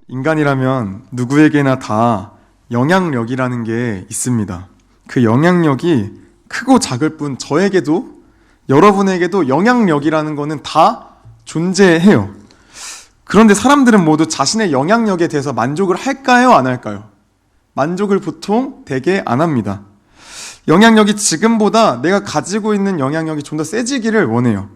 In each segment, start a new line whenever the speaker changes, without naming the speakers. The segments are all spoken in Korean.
인간이라면 누구에게나 다 영향력이라는 게 있습니다. 그 영향력이 크고 작을 뿐 저에게도 여러분에게도 영향력이라는 거는 다 존재해요. 그런데 사람들은 모두 자신의 영향력에 대해서 만족을 할까요? 안 할까요? 만족을 보통 되게 안 합니다. 영향력이 지금보다 내가 가지고 있는 영향력이 좀 더 세지기를 원해요.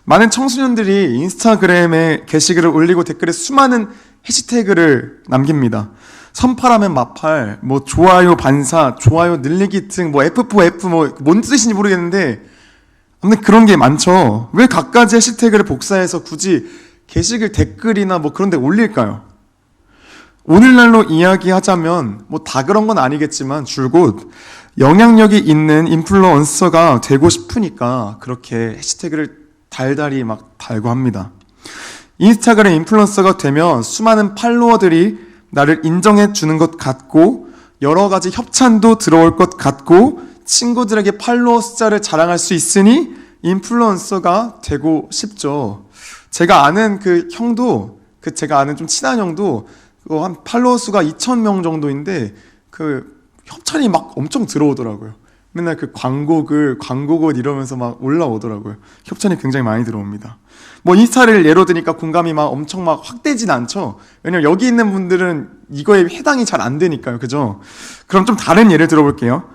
많은 청소년들이 인스타그램에 게시글을 올리고 댓글에 수많은 해시태그를 남깁니다. 선팔하면 마팔, 좋아요 반사, 좋아요 늘리기 등, F4F, 뭔 뜻인지 모르겠는데, 아무튼 그런 게 많죠. 왜 갖가지 해시태그를 복사해서 굳이 게시글 댓글이나 그런 데 올릴까요? 오늘날로 이야기하자면, 다 그런 건 아니겠지만, 줄곧 영향력이 있는 인플루언서가 되고 싶으니까 그렇게 해시태그를 달달이 달고 합니다. 인스타그램 인플루언서가 되면 수많은 팔로워들이 나를 인정해 주는 것 같고 여러 가지 협찬도 들어올 것 같고 친구들에게 팔로워 숫자를 자랑할 수 있으니 인플루언서가 되고 싶죠. 제가 아는 제가 아는 좀 친한 형도 한 팔로워 수가 2,000명 정도인데 협찬이 엄청 들어오더라고요. 맨날 광고글 이러면서 올라오더라고요. 협찬이 굉장히 많이 들어옵니다. 인스타를 예로 드니까 공감이 엄청 확대진 않죠? 왜냐면 여기 있는 분들은 이거에 해당이 잘 안 되니까요. 그죠? 그럼 좀 다른 예를 들어볼게요.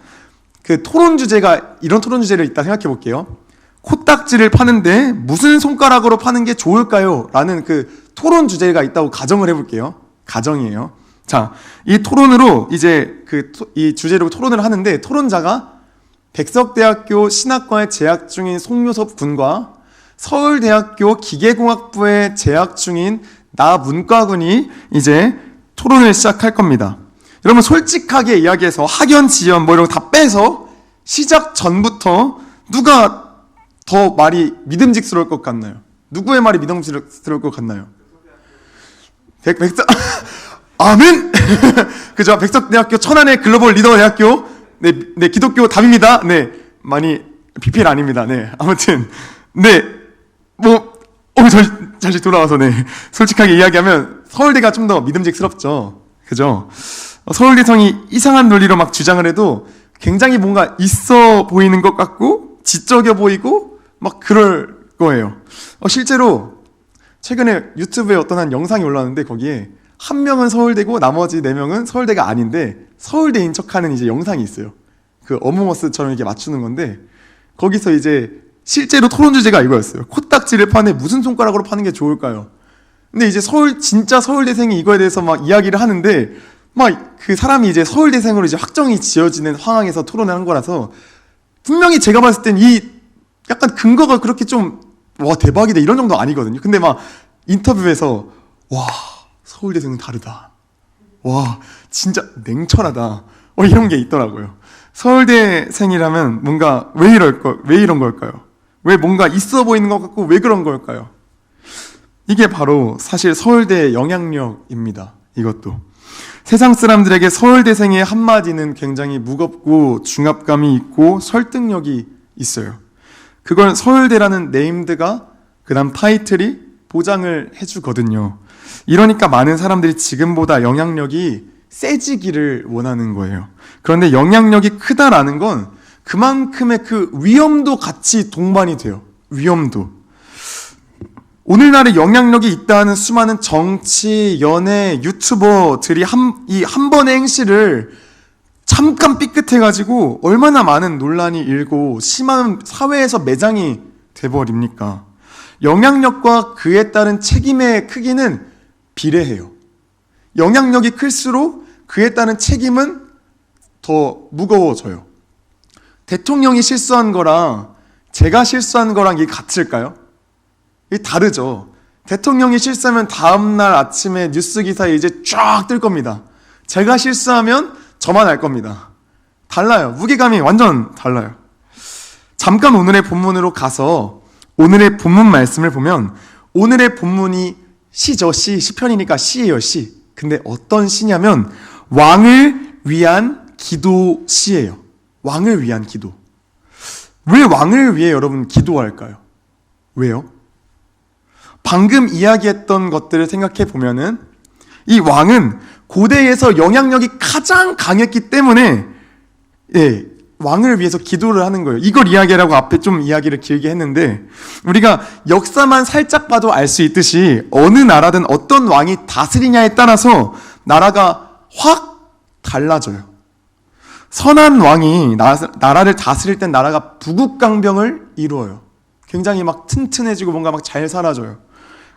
이런 토론 주제를 이따 생각해 볼게요. 코딱지를 파는데 무슨 손가락으로 파는 게 좋을까요? 라는 토론 주제가 있다고 가정을 해볼게요. 가정이에요. 자, 이 토론으로 이 주제로 토론을 하는데 토론자가 백석대학교 신학과에 재학 중인 송요섭 군과 서울대학교 기계공학부에 재학 중인 나 문과군이 이제 토론을 시작할 겁니다. 여러분 솔직하게 이야기해서 학연, 지연 이런 거 다 빼서 시작 전부터 누가 더 말이 믿음직스러울 것 같나요? 누구의 말이 믿음직스러울 것 같나요? 아멘! 그죠? 백석대학교 천안의 글로벌 리더 대학교 네, 기독교 답입니다. 네, 많이 PPL 아닙니다. 네, 아무튼 다시 돌아와서 솔직하게 이야기하면 서울대가 좀 더 믿음직스럽죠. 그죠? 서울대성이 이상한 논리로 주장을 해도 굉장히 뭔가 있어 보이는 것 같고 지적여 보이고 그럴 거예요. 실제로 최근에 유튜브에 어떤 한 영상이 올라왔는데 거기에 한 명은 서울대고 나머지 4명은 서울대가 아닌데 서울대인 척하는 이제 영상이 있어요. 어몽어스처럼 이렇게 맞추는 건데 거기서 이제 실제로 토론 주제가 이거였어요. 코딱지를 파는데 무슨 손가락으로 파는 게 좋을까요? 근데 이제 진짜 서울대생이 이거에 대해서 이야기를 하는데 그 사람이 이제 서울대생으로 이제 확정이 지어지는 상황에서 토론을 한 거라서 분명히 제가 봤을 땐 약간 근거가 그렇게 와 대박이다 이런 정도 아니거든요. 근데 인터뷰에서 와 서울대생은 다르다. 와 진짜 냉철하다. 이런 게 있더라고요. 서울대생이라면 뭔가 왜 이런 걸까요? 왜 뭔가 있어 보이는 것 같고 왜 그런 걸까요? 이게 바로 사실 서울대의 영향력입니다. 이것도 세상 사람들에게 서울대생의 한마디는 굉장히 무겁고 중압감이 있고 설득력이 있어요. 그걸 서울대라는 네임드가 그다음 타이틀이 보장을 해주거든요. 이러니까 많은 사람들이 지금보다 영향력이 세지기를 원하는 거예요. 그런데 영향력이 크다라는 건 그만큼의 위험도 같이 동반이 돼요. 위험도. 오늘날의 영향력이 있다는 수많은 정치, 연예, 유튜버들이 한 번의 행실을 잠깐 삐끗해가지고 얼마나 많은 논란이 일고 심한 사회에서 매장이 돼버립니까? 영향력과 그에 따른 책임의 크기는 비례해요. 영향력이 클수록 그에 따른 책임은 더 무거워져요. 대통령이 실수한 거랑 제가 실수한 거랑 이게 같을까요? 이게 다르죠. 대통령이 실수하면 다음날 아침에 뉴스 기사에 이제 쫙 뜰 겁니다. 제가 실수하면 저만 알 겁니다. 달라요. 무게감이 완전 달라요. 잠깐 오늘의 본문으로 가서 오늘의 본문 말씀을 보면 오늘의 본문이 시죠. 시편이니까 시예요. 시. 근데 어떤 시냐면 왕을 위한 기도 시예요. 왕을 위한 기도. 왜 왕을 위해 여러분 기도할까요? 왜요? 방금 이야기했던 것들을 생각해 보면은 이 왕은 고대에서 영향력이 가장 강했기 때문에 왕을 위해서 기도를 하는 거예요. 이걸 이야기하라고 앞에 좀 이야기를 길게 했는데, 우리가 역사만 살짝 봐도 알 수 있듯이 어느 나라든 어떤 왕이 다스리냐에 따라서 나라가 확 달라져요. 선한 왕이 나라를 다스릴 땐 나라가 부국강병을 이루어요. 굉장히 막 튼튼해지고 뭔가 막 잘 살아져요.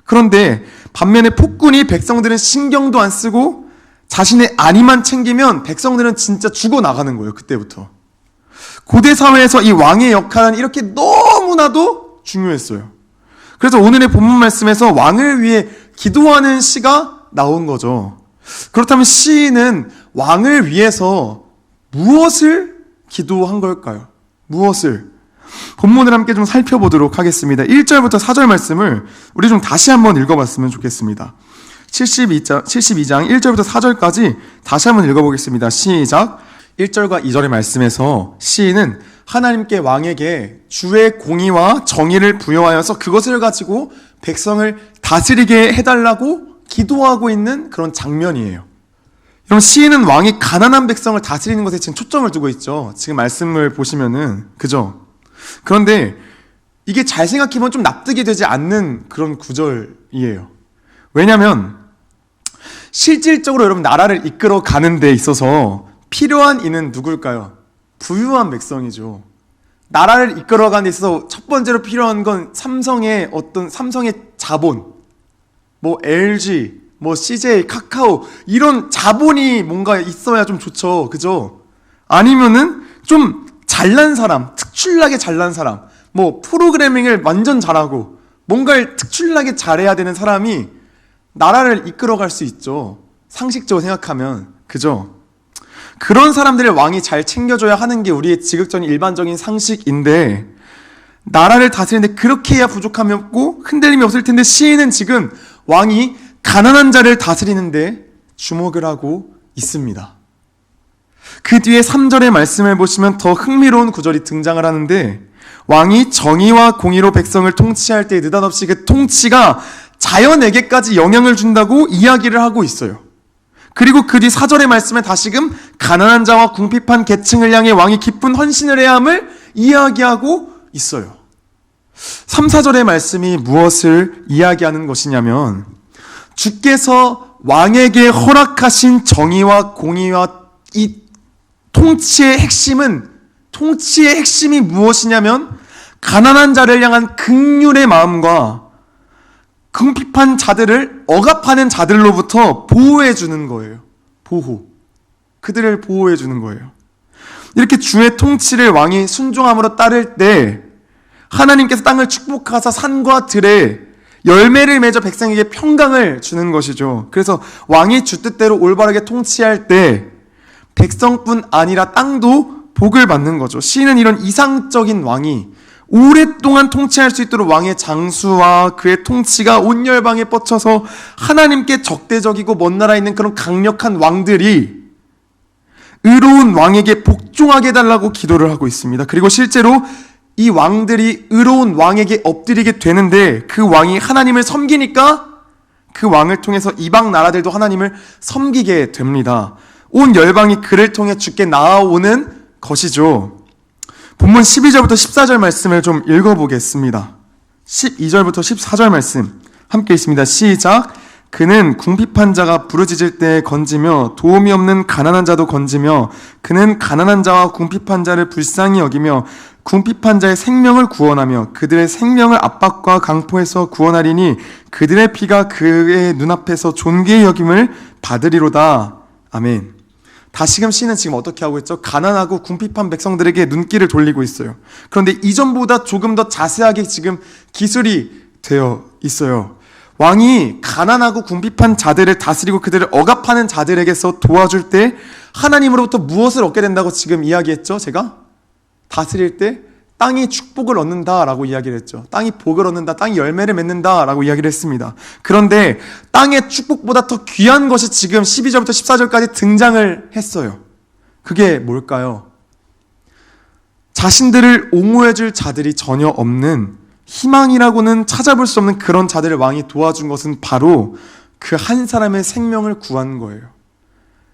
그런데 반면에 폭군이 백성들은 신경도 안 쓰고 자신의 안위만 챙기면 백성들은 진짜 죽어나가는 거예요. 그때부터. 고대 사회에서 이 왕의 역할은 이렇게 너무나도 중요했어요. 그래서 오늘의 본문 말씀에서 왕을 위해 기도하는 시가 나온 거죠. 그렇다면 시인은 왕을 위해서 무엇을 기도한 걸까요? 무엇을? 본문을 함께 좀 살펴보도록 하겠습니다. 1절부터 4절 말씀을 우리 좀 다시 한번 읽어봤으면 좋겠습니다. 72장 1절부터 4절까지 다시 한번 읽어보겠습니다. 시작! 1절과 2절의 말씀에서 시인은 하나님께 왕에게 주의 공의와 정의를 부여하여서 그것을 가지고 백성을 다스리게 해달라고 기도하고 있는 그런 장면이에요. 여러분, 시인은 왕이 가난한 백성을 다스리는 것에 지금 초점을 두고 있죠. 지금 말씀을 보시면은, 그죠? 그런데 이게 잘 생각해보면 좀 납득이 되지 않는 그런 구절이에요. 왜냐하면 실질적으로 여러분 나라를 이끌어 가는 데 있어서 필요한 이는 누굴까요? 부유한 백성이죠. 나라를 이끌어가는 데 있어서 첫 번째로 필요한 건 삼성의 자본, 뭐 LG, 뭐 CJ, 카카오 이런 자본이 뭔가 있어야 좀 좋죠. 그죠? 아니면은 좀 잘난 사람, 특출나게 잘난 사람, 뭐 프로그래밍을 완전 잘하고 뭔가를 특출나게 잘해야 되는 사람이 나라를 이끌어갈 수 있죠. 상식적으로 생각하면. 그죠? 그런 사람들을 왕이 잘 챙겨줘야 하는 게 우리의 지극적인 일반적인 상식인데, 나라를 다스리는데 그렇게 해야 부족함이 없고 흔들림이 없을 텐데 시인은 지금 왕이 가난한 자를 다스리는데 주목을 하고 있습니다. 그 뒤에 3절의 말씀을 보시면 더 흥미로운 구절이 등장을 하는데, 왕이 정의와 공의로 백성을 통치할 때 느닷없이 그 통치가 자연에게까지 영향을 준다고 이야기를 하고 있어요. 그리고 그 뒤 4절의 말씀에 다시금 가난한 자와 궁핍한 계층을 향해 왕이 깊은 헌신을 해야 함을 이야기하고 있어요. 3, 4절의 말씀이 무엇을 이야기하는 것이냐면, 주께서 왕에게 허락하신 정의와 공의와 이 통치의 핵심이 무엇이냐면 가난한 자를 향한 긍휼의 마음과 궁핍한 자들을 억압하는 자들로부터 보호해 주는 거예요. 그들을 보호해 주는 거예요. 이렇게 주의 통치를 왕이 순종함으로 따를 때 하나님께서 땅을 축복하사 산과 들에 열매를 맺어 백성에게 평강을 주는 것이죠. 그래서 왕이 주 뜻대로 올바르게 통치할 때 백성뿐 아니라 땅도 복을 받는 거죠. 시인은 이런 이상적인 왕이 오랫동안 통치할 수 있도록 왕의 장수와 그의 통치가 온 열방에 뻗쳐서 하나님께 적대적이고 먼 나라에 있는 그런 강력한 왕들이 의로운 왕에게 복종하게 해달라고 기도를 하고 있습니다. 그리고 실제로 이 왕들이 의로운 왕에게 엎드리게 되는데, 그 왕이 하나님을 섬기니까 그 왕을 통해서 이방 나라들도 하나님을 섬기게 됩니다. 온 열방이 그를 통해 주께 나아오는 것이죠. 본문 12절부터 14절 말씀을 좀 읽어보겠습니다. 12절부터 14절 말씀 함께 있습니다. 시작! 그는 궁핍한 자가 부르짖을 때 건지며 도움이 없는 가난한 자도 건지며, 그는 가난한 자와 궁핍한 자를 불쌍히 여기며 궁핍한 자의 생명을 구원하며 그들의 생명을 압박과 강포에서 구원하리니 그들의 피가 그의 눈앞에서 존귀의 여김을 받으리로다. 아멘. 다시금 시는 지금 어떻게 하고 있죠? 가난하고 궁핍한 백성들에게 눈길을 돌리고 있어요. 그런데 이전보다 조금 더 자세하게 지금 기술이 되어 있어요. 왕이 가난하고 궁핍한 자들을 다스리고 그들을 억압하는 자들에게서 도와줄 때 하나님으로부터 무엇을 얻게 된다고 지금 이야기했죠? 제가? 다스릴 때 땅이 축복을 얻는다라고 이야기를 했죠. 땅이 복을 얻는다, 땅이 열매를 맺는다라고 이야기를 했습니다. 그런데 땅의 축복보다 더 귀한 것이 지금 12절부터 14절까지 등장을 했어요. 그게 뭘까요? 자신들을 옹호해줄 자들이 전혀 없는, 희망이라고는 찾아볼 수 없는 그런 자들을 왕이 도와준 것은 바로 그 한 사람의 생명을 구한 거예요.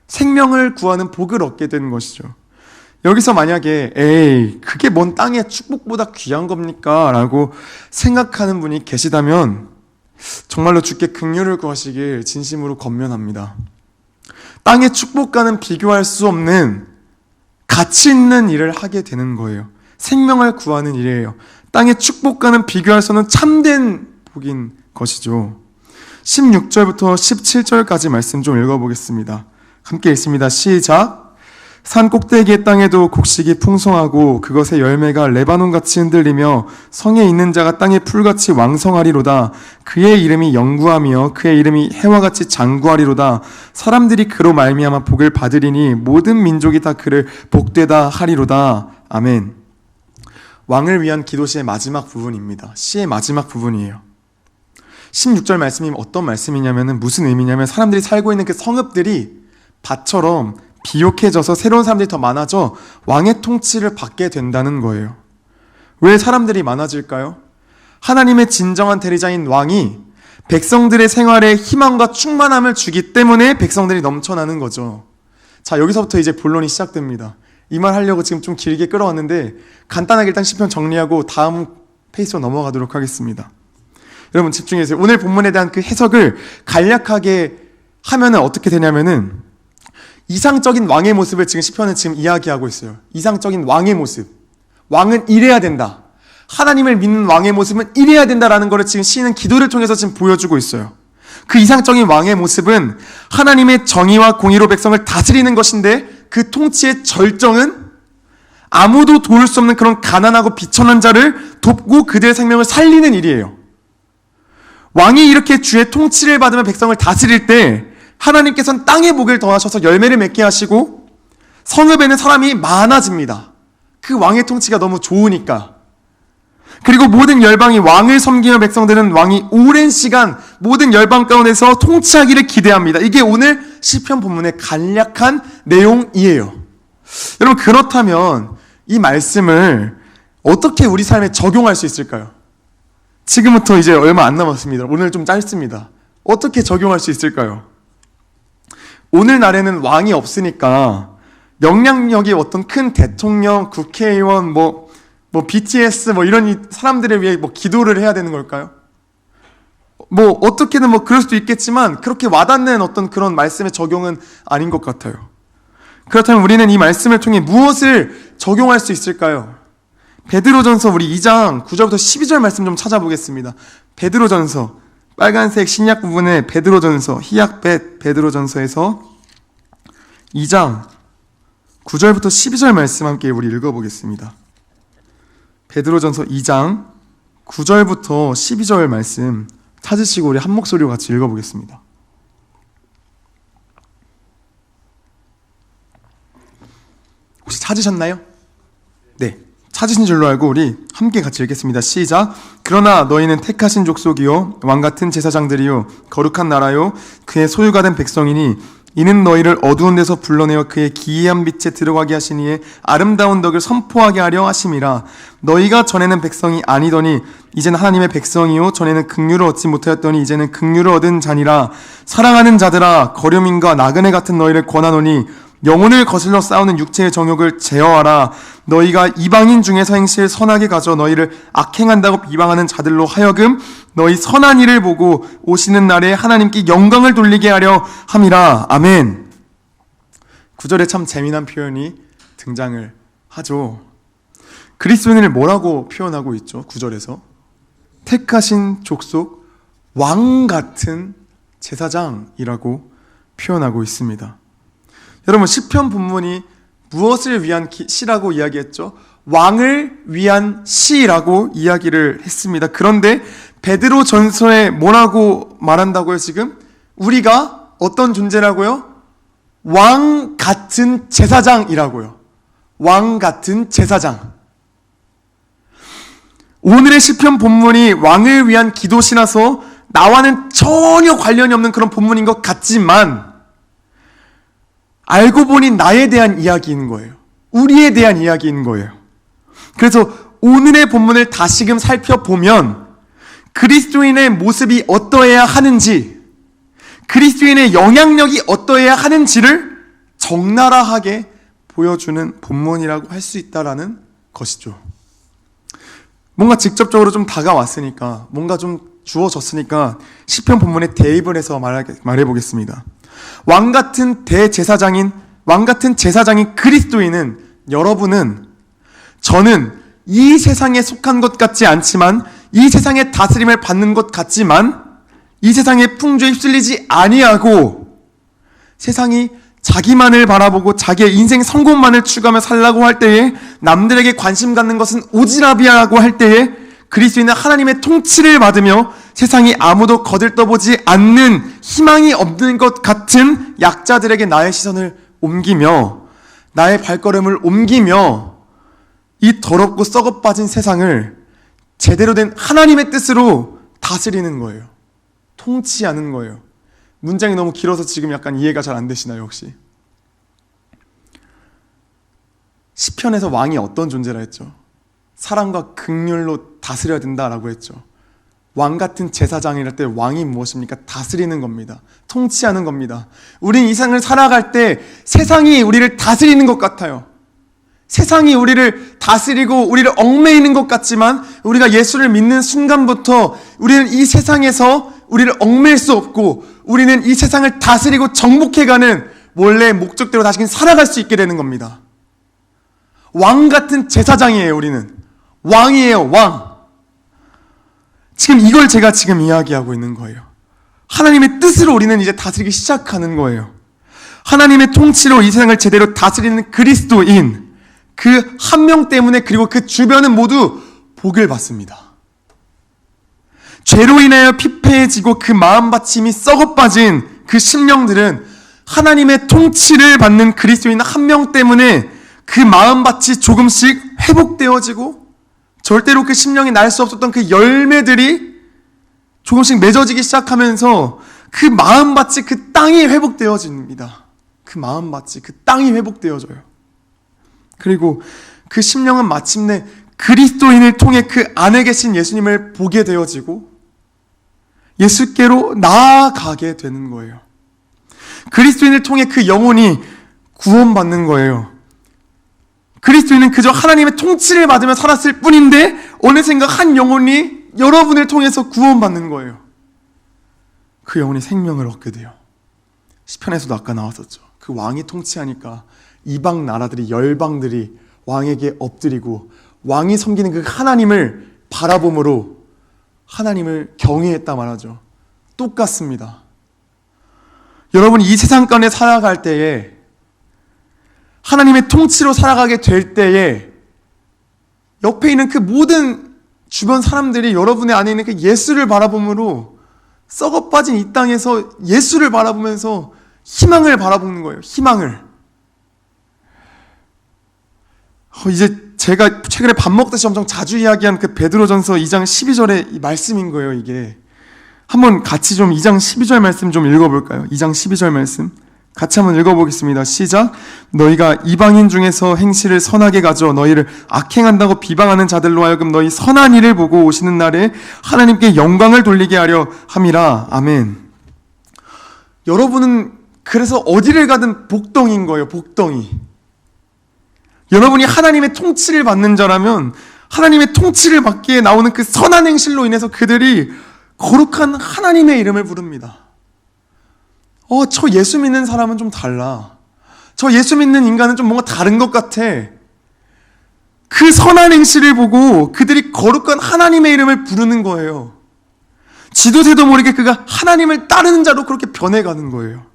생명을 구하는 복을 얻게 된 것이죠. 여기서 만약에 에이 그게 뭔 땅의 축복보다 귀한 겁니까? 라고 생각하는 분이 계시다면 정말로 주께 긍휼을 구하시길 진심으로 권면합니다. 땅의 축복과는 비교할 수 없는 가치 있는 일을 하게 되는 거예요. 생명을 구하는 일이에요. 땅의 축복과는 비교할 수 없는 참된 복인 것이죠. 16절부터 17절까지 말씀 좀 읽어보겠습니다. 함께 읽습니다. 시작. 산 꼭대기의 땅에도 곡식이 풍성하고 그것의 열매가 레바논같이 흔들리며 성에 있는 자가 땅의 풀같이 왕성하리로다. 그의 이름이 영구하며 그의 이름이 해와같이 장구하리로다. 사람들이 그로 말미암아 복을 받으리니 모든 민족이 다 그를 복되다 하리로다. 아멘. 왕을 위한 기도시의 마지막 부분입니다. 시의 마지막 부분이에요. 16절 말씀이 어떤 말씀이냐면 무슨 의미냐면 사람들이 살고 있는 그 성읍들이 밭처럼 비옥해져서 새로운 사람들이 더 많아져 왕의 통치를 받게 된다는 거예요. 왜 사람들이 많아질까요? 하나님의 진정한 대리자인 왕이 백성들의 생활에 희망과 충만함을 주기 때문에 백성들이 넘쳐나는 거죠. 자, 여기서부터 이제 본론이 시작됩니다. 이 말 하려고 지금 좀 길게 끌어왔는데 간단하게 일단 시편 정리하고 다음 페이스로 넘어가도록 하겠습니다. 여러분 집중해주세요. 오늘 본문에 대한 그 해석을 간략하게 하면은 어떻게 되냐면은 이상적인 왕의 모습을 지금 시편은 지금 이야기하고 있어요. 이상적인 왕의 모습. 왕은 이래야 된다. 하나님을 믿는 왕의 모습은 이래야 된다라는 것을 지금 시인은 기도를 통해서 지금 보여주고 있어요. 그 이상적인 왕의 모습은 하나님의 정의와 공의로 백성을 다스리는 것인데 그 통치의 절정은 아무도 도울 수 없는 그런 가난하고 비천한 자를 돕고 그들의 생명을 살리는 일이에요. 왕이 이렇게 주의 통치를 받으며 백성을 다스릴 때 하나님께서는 땅의 복을 더하셔서 열매를 맺게 하시고 성읍에는 사람이 많아집니다. 그 왕의 통치가 너무 좋으니까. 그리고 모든 열방이 왕을 섬기는 백성들은 왕이 오랜 시간 모든 열방 가운데서 통치하기를 기대합니다. 이게 오늘 시편 본문의 간략한 내용이에요. 여러분 그렇다면 이 말씀을 어떻게 우리 삶에 적용할 수 있을까요? 지금부터 이제 얼마 안 남았습니다. 오늘 좀 짧습니다. 어떻게 적용할 수 있을까요? 오늘날에는 왕이 없으니까 영향력이 어떤 큰 대통령, 국회의원, 뭐 BTS 이런 사람들을 위해 기도를 해야 되는 걸까요? 어떻게든 그럴 수도 있겠지만 그렇게 와닿는 어떤 그런 말씀의 적용은 아닌 것 같아요. 그렇다면 우리는 이 말씀을 통해 무엇을 적용할 수 있을까요? 베드로전서 우리 2장 9절부터 12절 말씀 좀 찾아보겠습니다. 베드로전서 빨간색 신약 부분에 베드로전서 희약벳 베드로전서에서 2장 9절부터 12절 말씀 함께 우리 읽어보겠습니다. 베드로전서 2장 9절부터 12절 말씀 찾으시고 우리 한 목소리로 같이 읽어보겠습니다. 혹시 찾으셨나요? 네, 찾으신 줄로 알고 우리 함께 같이 읽겠습니다. 시작. 그러나 너희는 택하신 족속이요 왕같은 제사장들이요 거룩한 나라요 그의 소유가 된 백성이니 이는 너희를 어두운 데서 불러내어 그의 기이한 빛에 들어가게 하시니에 아름다운 덕을 선포하게 하려 하심이라. 너희가 전에는 백성이 아니더니 이제는 하나님의 백성이요 전에는 긍휼을 얻지 못하였더니 이제는 긍휼을 얻은 자니라. 사랑하는 자들아 거류민과 나그네 같은 너희를 권하노니 영혼을 거슬러 싸우는 육체의 정욕을 제어하라. 너희가 이방인 중에서 행실 선하게 가져 너희를 악행한다고 비방하는 자들로 하여금 너희 선한 일을 보고 오시는 날에 하나님께 영광을 돌리게 하려 함이라. 아멘. 9절에 참 재미난 표현이 등장을 하죠. 그리스도인을 뭐라고 표현하고 있죠? 9절에서 택하신 족속 왕 같은 제사장이라고 표현하고 있습니다. 여러분 시편 본문이 무엇을 위한 시라고 이야기했죠? 왕을 위한 시라고 이야기를 했습니다. 그런데 베드로 전서에 뭐라고 말한다고요 지금? 우리가 어떤 존재라고요? 왕 같은 제사장이라고요. 왕 같은 제사장. 오늘의 시편 본문이 왕을 위한 기도시라서 나와는 전혀 관련이 없는 그런 본문인 것 같지만 알고 보니 나에 대한 이야기인 거예요. 우리에 대한 이야기인 거예요. 그래서 오늘의 본문을 다시금 살펴보면 그리스도인의 모습이 어떠해야 하는지, 그리스도인의 영향력이 어떠해야 하는지를 적나라하게 보여주는 본문이라고 할 수 있다라는 것이죠. 뭔가 직접적으로 좀 다가왔으니까, 뭔가 좀 주어졌으니까 시편 본문에 대입을 해서 말해보겠습니다. 왕같은 제사장인 그리스도인은, 여러분은, 저는 이 세상에 속한 것 같지 않지만, 이 세상의 다스림을 받는 것 같지만, 이 세상의 풍조에 휩쓸리지 아니하고, 세상이 자기만을 바라보고 자기의 인생 성공만을 추구하며 살라고 할 때에, 남들에게 관심 갖는 것은 오지랖이라고 할 때에, 그리스도인은 하나님의 통치를 받으며 세상이 아무도 거들떠보지 않는 희망이 없는 것 같은 약자들에게 나의 시선을 옮기며, 나의 발걸음을 옮기며, 이 더럽고 썩어빠진 세상을 제대로 된 하나님의 뜻으로 다스리는 거예요. 통치하는 거예요. 문장이 너무 길어서 지금 약간 이해가 잘 안 되시나요, 혹시? 시편에서 왕이 어떤 존재라 했죠? 사랑과 긍휼로 다스려야 된다라고 했죠. 왕 같은 제사장이랄 때 왕이 무엇입니까? 다스리는 겁니다. 통치하는 겁니다. 우린 이 세상을 살아갈 때 세상이 우리를 다스리는 것 같아요. 세상이 우리를 다스리고 우리를 얽매이는 것 같지만, 우리가 예수를 믿는 순간부터 우리는 이 세상에서 우리를 얽매일 수 없고, 우리는 이 세상을 다스리고 정복해가는 원래의 목적대로 다시 살아갈 수 있게 되는 겁니다. 왕 같은 제사장이에요. 우리는 왕이에요. 왕. 지금 이걸 제가 지금 이야기하고 있는 거예요. 하나님의 뜻으로 우리는 이제 다스리기 시작하는 거예요. 하나님의 통치로 이 세상을 제대로 다스리는 그리스도인, 그 한 명 때문에, 그리고 그 주변은 모두 복을 받습니다. 죄로 인하여 피폐해지고 그 마음받침이 썩어빠진 그 심령들은 하나님의 통치를 받는 그리스도인 한 명 때문에 그 마음밭이 조금씩 회복되어지고, 절대로 그 심령이 날 수 없었던 그 열매들이 조금씩 맺어지기 시작하면서 그 마음밭이, 그 땅이 회복되어집니다. 그 마음밭이, 그 땅이 회복되어져요. 그리고 그 심령은 마침내 그리스도인을 통해 그 안에 계신 예수님을 보게 되어지고 예수께로 나아가게 되는 거예요. 그리스도인을 통해 그 영혼이 구원받는 거예요. 그리스도인은 그저 하나님의 통치를 받으며 살았을 뿐인데, 어느샌가 한 영혼이 여러분을 통해서 구원받는 거예요. 그 영혼이 생명을 얻게 돼요. 시편에서도 아까 나왔었죠. 그 왕이 통치하니까 이방 나라들이, 열방들이 왕에게 엎드리고 왕이 섬기는 그 하나님을 바라봄으로 하나님을 경외했다 말하죠. 똑같습니다. 여러분이 이 세상권에 살아갈 때에, 하나님의 통치로 살아가게 될 때에, 옆에 있는 그 모든 주변 사람들이 여러분의 안에 있는 그 예수를 바라봄으로 썩어빠진 이 땅에서 예수를 바라보면서 희망을 바라보는 거예요. 희망을. 이제 제가 최근에 밥 먹듯이 엄청 자주 이야기한 그 베드로전서 2장 12절의 이 말씀인 거예요, 이게. 한번 같이 좀 2장 12절 말씀 좀 읽어볼까요? 2장 12절 말씀 같이 한번 읽어보겠습니다. 시작. 너희가 이방인 중에서 행실을 선하게 가져 너희를 악행한다고 비방하는 자들로 하여금 너희 선한 일을 보고 오시는 날에 하나님께 영광을 돌리게 하려 함이라. 아멘. 여러분은 그래서 어디를 가든 복덩이인 거예요. 복덩이. 여러분이 하나님의 통치를 받는 자라면 하나님의 통치를 받기에 나오는 그 선한 행실로 인해서 그들이 거룩한 하나님의 이름을 부릅니다. 저 예수 믿는 사람은 좀 달라. 저 예수 믿는 인간은 좀 뭔가 다른 것 같아. 그 선한 행실을 보고 그들이 거룩한 하나님의 이름을 부르는 거예요. 지도새도 모르게 그가 하나님을 따르는 자로 그렇게 변해가는 거예요.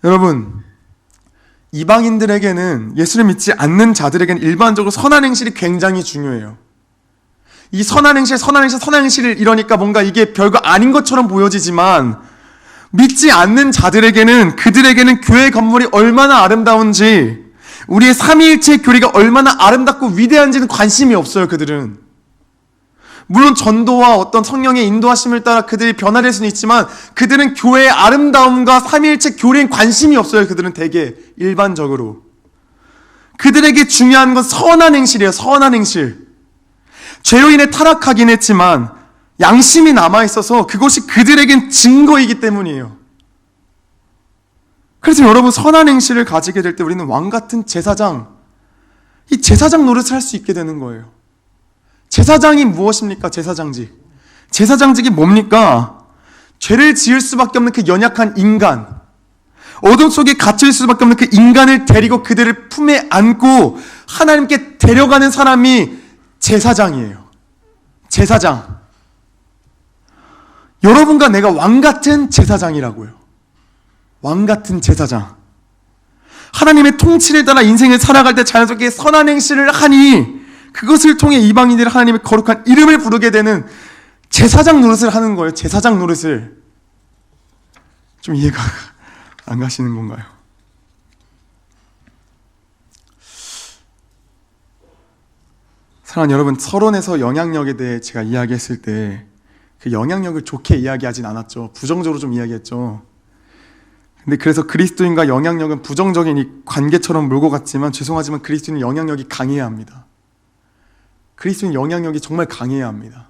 여러분, 이방인들에게는, 예수를 믿지 않는 자들에게는 일반적으로 선한 행실이 굉장히 중요해요. 이 선한 행실 이러니까 뭔가 이게 별거 아닌 것처럼 보여지지만, 믿지 않는 자들에게는, 그들에게는 교회 건물이 얼마나 아름다운지, 우리의 삼위일체 교리가 얼마나 아름답고 위대한지는 관심이 없어요. 그들은. 물론 전도와 어떤 성령의 인도하심을 따라 그들이 변화될 수는 있지만, 그들은 교회의 아름다움과 삼위일체 교리엔 관심이 없어요. 그들은 되게 일반적으로. 그들에게 중요한 건 선한 행실이에요. 선한 행실. 죄로 인해 타락하긴 했지만 양심이 남아있어서 그것이 그들에겐 증거이기 때문이에요. 그래서 여러분, 선한 행실을 가지게 될 때 우리는 왕같은 제사장, 이 제사장 노릇을 할 수 있게 되는 거예요. 제사장이 무엇입니까? 제사장직이 뭡니까? 죄를 지을 수밖에 없는 그 연약한 인간, 어둠 속에 갇힐 수밖에 없는 그 인간을 데리고 그들을 품에 안고 하나님께 데려가는 사람이 제사장이에요. 제사장. 여러분과 내가 왕같은 제사장이라고요. 왕같은 제사장. 하나님의 통치를 따라 인생을 살아갈 때 자연스럽게 선한 행실을 하니 그것을 통해 이방인들이 하나님의 거룩한 이름을 부르게 되는 제사장 노릇을 하는 거예요. 제사장 노릇을. 좀 이해가 안 가시는 건가요? 사랑하는 여러분, 서론에서 영향력에 대해 제가 이야기했을 때 그 영향력을 좋게 이야기하진 않았죠. 부정적으로 좀 이야기했죠. 근데 그래서 그리스도인과 영향력은 부정적인 이 관계처럼 몰고 갔지만, 죄송하지만 그리스도인은 영향력이 강해야 합니다. 그리스도인 영향력이 정말 강해야 합니다.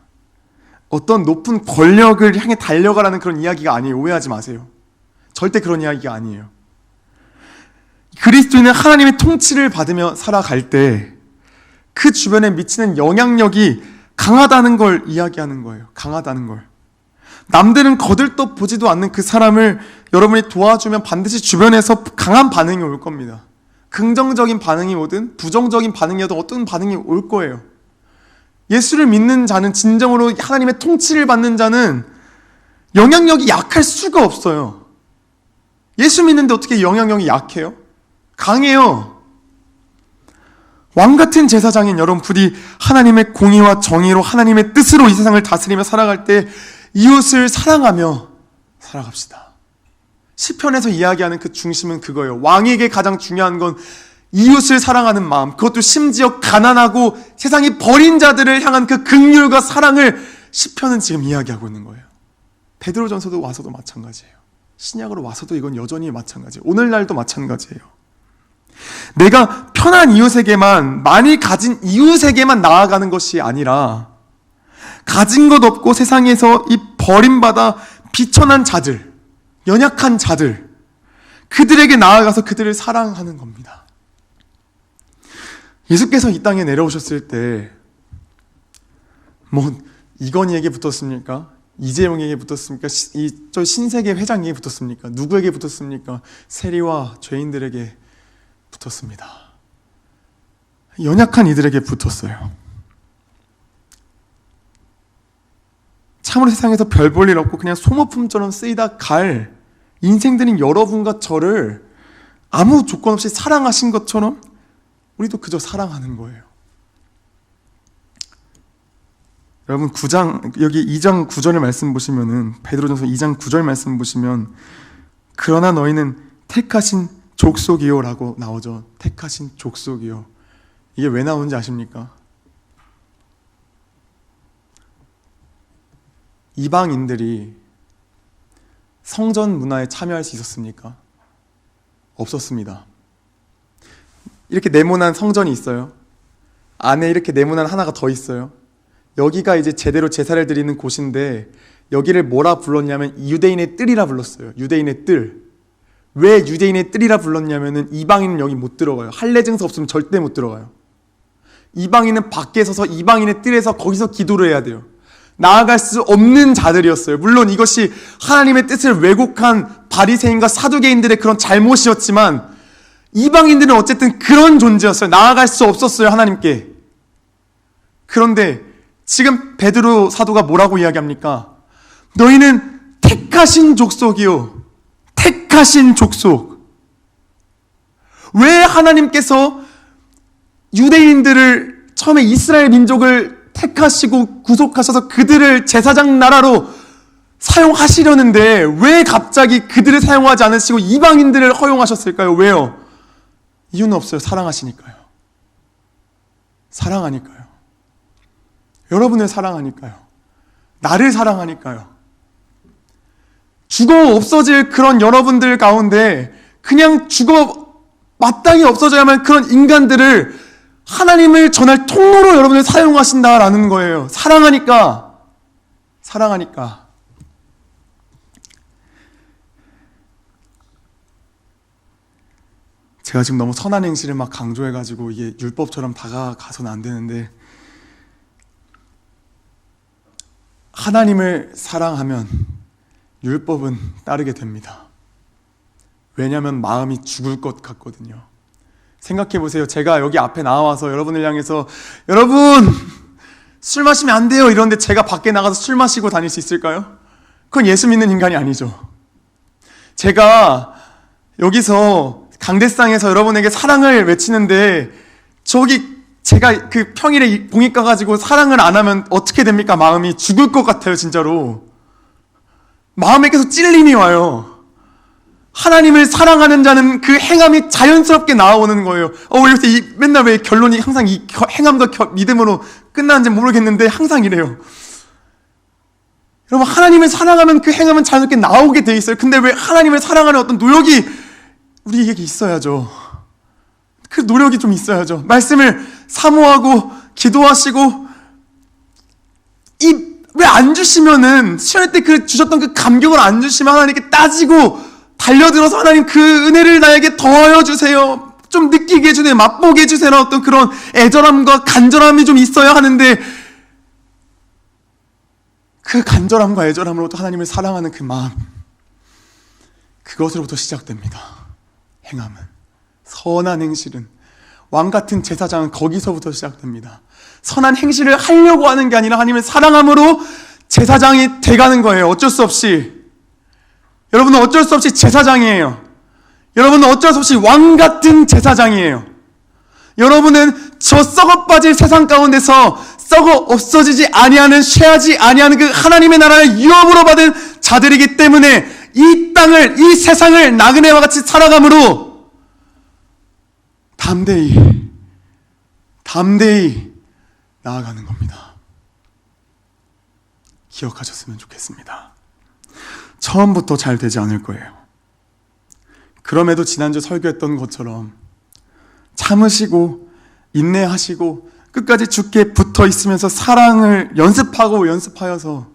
어떤 높은 권력을 향해 달려가라는 그런 이야기가 아니에요. 오해하지 마세요. 절대 그런 이야기가 아니에요. 그리스도인은 하나님의 통치를 받으며 살아갈 때 그 주변에 미치는 영향력이 강하다는 걸 이야기하는 거예요. 강하다는 걸. 남들은 거들떠 보지도 않는 그 사람을 여러분이 도와주면 반드시 주변에서 강한 반응이 올 겁니다. 긍정적인 반응이 오든 부정적인 반응이어도 어떤 반응이 올 거예요. 예수를 믿는 자는, 진정으로 하나님의 통치를 받는 자는 영향력이 약할 수가 없어요. 예수 믿는데 어떻게 영향력이 약해요? 강해요. 왕같은 제사장인 여러분, 부디 하나님의 공의와 정의로 하나님의 뜻으로 이 세상을 다스리며 살아갈 때 이웃을 사랑하며 살아갑시다. 시편에서 이야기하는 그 중심은 그거예요. 왕에게 가장 중요한 건 이웃을 사랑하는 마음, 그것도 심지어 가난하고 세상이 버린 자들을 향한 그 긍휼과 사랑을 시편은 지금 이야기하고 있는 거예요. 베드로전서도 와서도 마찬가지예요. 신약으로 와서도 이건 여전히 마찬가지예요. 오늘날도 마찬가지예요. 내가 편한 이웃에게만, 많이 가진 이웃에게만 나아가는 것이 아니라 가진 것 없고 세상에서 이 버림받아 비천한 자들, 연약한 자들, 그들에게 나아가서 그들을 사랑하는 겁니다. 예수께서 이 땅에 내려오셨을 때 이건희에게 붙었습니까? 이재용에게 붙었습니까? 저 신세계 회장에게 붙었습니까? 누구에게 붙었습니까? 세리와 죄인들에게 붙었습니다. 연약한 이들에게 붙었어요. 참으로 세상에서 별 볼 일 없고 그냥 소모품처럼 쓰이다 갈 인생들인 여러분과 저를 아무 조건 없이 사랑하신 것처럼 우리도 그저 사랑하는 거예요. 여러분, 9장, 여기 2장 9절의 말씀 보시면은, 베드로전서 2장 9절 말씀 보시면, 그러나 너희는 택하신 족속이요 라고 나오죠. 택하신 족속이요. 이게 왜 나오는지 아십니까? 이방인들이 성전 문화에 참여할 수 있었습니까? 없었습니다. 이렇게 네모난 성전이 있어요. 안에 이렇게 네모난 하나가 더 있어요. 여기가 이제 제대로 제사를 드리는 곳인데, 여기를 뭐라 불렀냐면 유대인의 뜰이라 불렀어요. 유대인의 뜰. 왜 유대인의 뜰이라 불렀냐면은 이방인은 여기 못 들어가요. 할례 증서 없으면 절대 못 들어가요. 이방인은 밖에 서서 이방인의 뜰에서 거기서 기도를 해야 돼요. 나아갈 수 없는 자들이었어요. 물론 이것이 하나님의 뜻을 왜곡한 바리새인과 사두개인들의 그런 잘못이었지만, 이방인들은 어쨌든 그런 존재였어요. 나아갈 수 없었어요, 하나님께. 그런데 지금 베드로 사도가 뭐라고 이야기합니까? 너희는 택하신 족속이요. 택하신 족속. 왜 하나님께서 유대인들을, 처음에 이스라엘 민족을 택하시고 구속하셔서 그들을 제사장 나라로 사용하시려는데 왜 갑자기 그들을 사용하지 않으시고 이방인들을 허용하셨을까요? 왜요? 이유는 없어요. 사랑하시니까요. 사랑하니까요. 여러분을 사랑하니까요. 나를 사랑하니까요. 죽어 없어질 그런 여러분들 가운데 그냥 죽어 마땅히 없어져야만 그런 인간들을 하나님을 전할 통로로 여러분을 사용하신다라는 거예요. 사랑하니까 사랑하니까. 제가 지금 너무 선한 행실을 막 강조해가지고 이게 율법처럼 다가가서는 안 되는데, 하나님을 사랑하면 율법은 따르게 됩니다. 왜냐하면 마음이 죽을 것 같거든요. 생각해 보세요. 제가 여기 앞에 나와서 여러분을 향해서 여러분 술 마시면 안 돼요 이런데 제가 밖에 나가서 술 마시고 다닐 수 있을까요? 그건 예수 믿는 인간이 아니죠. 제가 여기서 강대상에서 여러분에게 사랑을 외치는데 저기 제가 그 평일에 봉익 가가지고 사랑을 안 하면 어떻게 됩니까? 마음이 죽을 것 같아요. 진짜로 마음에 계속 찔림이 와요. 하나님을 사랑하는 자는 그 행함이 자연스럽게 나오는 거예요. 왜 맨날 왜 결론이 항상 이 행함과 믿음으로 끝나는지 모르겠는데 항상 이래요. 여러분, 하나님을 사랑하면 그 행함은 자연스럽게 나오게 돼 있어요. 근데 왜 하나님을 사랑하는 어떤 노력이 우리에게 있어야죠. 그 노력이 좀 있어야죠. 말씀을 사모하고 기도하시고 왜 안 주시면은 시험 때 그 주셨던 그 감격을 안 주시면 하나님께 따지고 달려들어서 하나님 그 은혜를 나에게 더하여 주세요. 좀 느끼게 해주세요. 맛보게 해주세요. 어떤 그런 애절함과 간절함이 좀 있어야 하는데 그 간절함과 애절함으로부터 하나님을 사랑하는 그 마음, 그것으로부터 시작됩니다. 행함은, 선한 행실은, 왕같은 제사장은 거기서부터 시작됩니다. 선한 행실을 하려고 하는 게 아니라 하나님을 사랑함으로 제사장이 돼가는 거예요. 어쩔 수 없이. 여러분은 어쩔 수 없이 제사장이에요. 여러분은 어쩔 수 없이 왕같은 제사장이에요. 여러분은 저 썩어 빠질 세상 가운데서 썩어 없어지지 아니하는, 쇠하지 아니하는 그 하나님의 나라를 유업으로 받은 자들이기 때문에 이 땅을, 이 세상을 나그네와 같이 살아감으로 담대히 나아가는 겁니다. 기억하셨으면 좋겠습니다. 처음부터 잘 되지 않을 거예요. 그럼에도 지난주 설교했던 것처럼 참으시고 인내하시고 끝까지 주께 붙어 있으면서 사랑을 연습하여서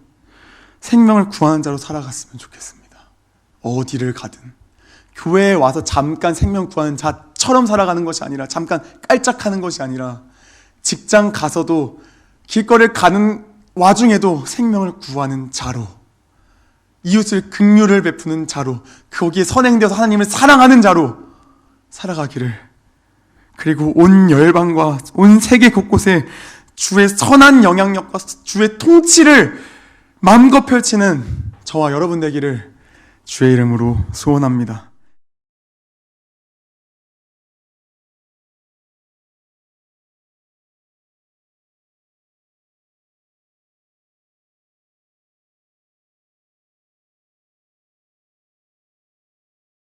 생명을 구하는 자로 살아갔으면 좋겠습니다. 어디를 가든 교회에 와서 잠깐 생명 구하는 자처럼 살아가는 것이 아니라, 잠깐 깔짝하는 것이 아니라, 직장 가서도 길거리를 가는 와중에도 생명을 구하는 자로, 이웃을 긍휼을 베푸는 자로, 거기에 선행되어서 하나님을 사랑하는 자로 살아가기를, 그리고 온 열방과 온 세계 곳곳에 주의 선한 영향력과 주의 통치를 마음껏 펼치는 저와 여러분 되기를 주의 이름으로 소원합니다.